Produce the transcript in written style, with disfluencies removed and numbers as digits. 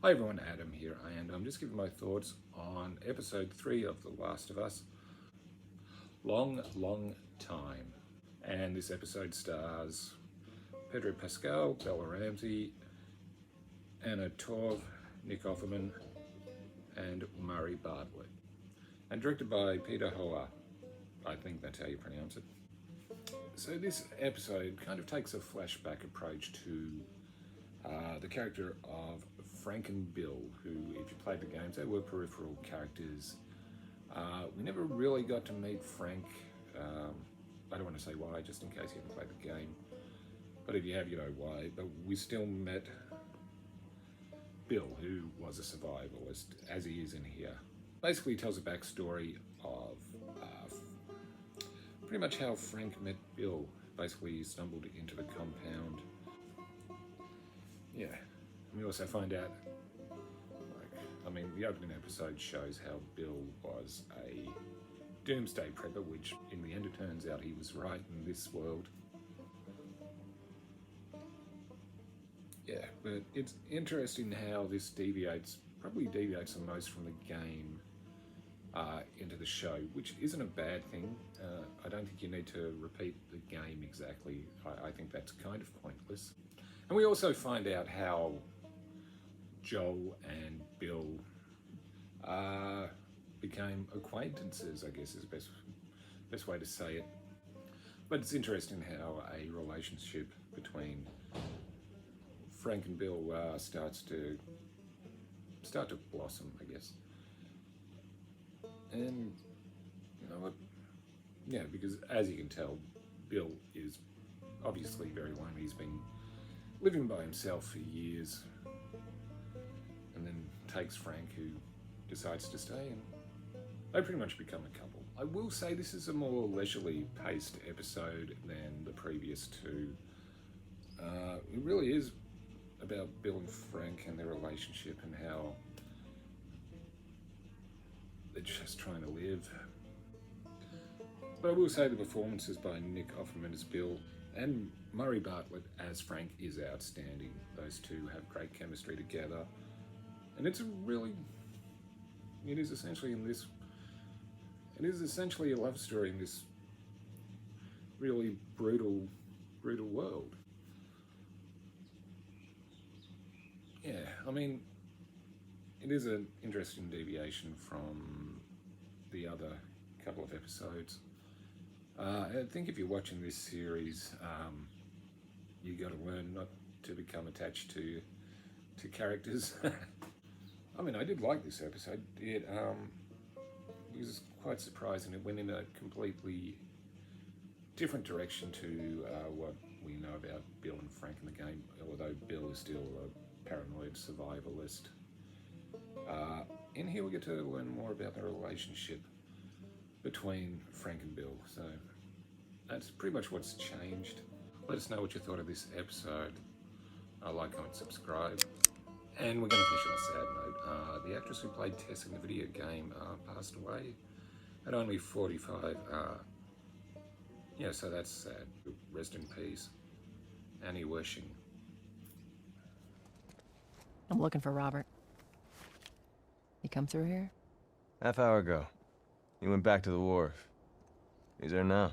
Hi everyone, Adam here, and I'm just giving my thoughts on episode 3 of The Last of Us. Long time. And this episode stars Pedro Pascal, Bella Ramsey, Anna Torv, Nick Offerman, and Murray Bartlett. And directed by Peter Hoa. I think that's how you pronounce it. So this episode kind of takes a flashback approach to the character of Frank and Bill, who, if you played the games, they were peripheral characters. We never really got to meet Frank. I don't want to say why, just in case you haven't played the game. But if you have, you know why. But we still met Bill, who was a survivalist, as he is in here. Basically, he tells a backstory of pretty much how Frank met Bill. Basically, he stumbled into the compound. Yeah, and we also find out, the opening episode shows how Bill was a doomsday prepper, which in the end it turns out he was right in this world. Yeah, but it's interesting how this probably deviates the most from the game into the show, which isn't a bad thing. I don't think you need to repeat the game exactly. I think that's kind of pointless. And we also find out how Joel and Bill became acquaintances, I guess is the best way to say it. But it's interesting how a relationship between Frank and Bill start to blossom, I guess. And you know what? Yeah, because as you can tell, Bill is obviously very lonely. He's been living by himself for years, and then takes Frank, who decides to stay, and they pretty much become a couple. I will say this is a more leisurely paced episode than the previous two. It really is about Bill and Frank and their relationship and how they're just trying to live. But I will say the performances by Nick Offerman as Bill and Murray Bartlett as Frank is outstanding. Those two have great chemistry together. And it is essentially a love story in this really brutal world. Yeah, it is an interesting deviation from the other couple of episodes. I think if you're watching this series, you got to learn not to become attached to characters. I did like this episode. It was quite surprising. It went in a completely different direction to what we know about Bill and Frank in the game, although Bill is still a paranoid survivalist. In here we get to learn more about the relationship between Frank and Bill, so that's pretty much what's changed. Let us know what you thought of this episode. Like, comment, subscribe. And we're going to finish on a sad note. The actress who played Tess in the video game passed away at only 45. So that's sad. Rest in peace, Annie Wershing. I'm looking for Robert. He come through here? Half hour ago. He went back to the wharf. He's there now.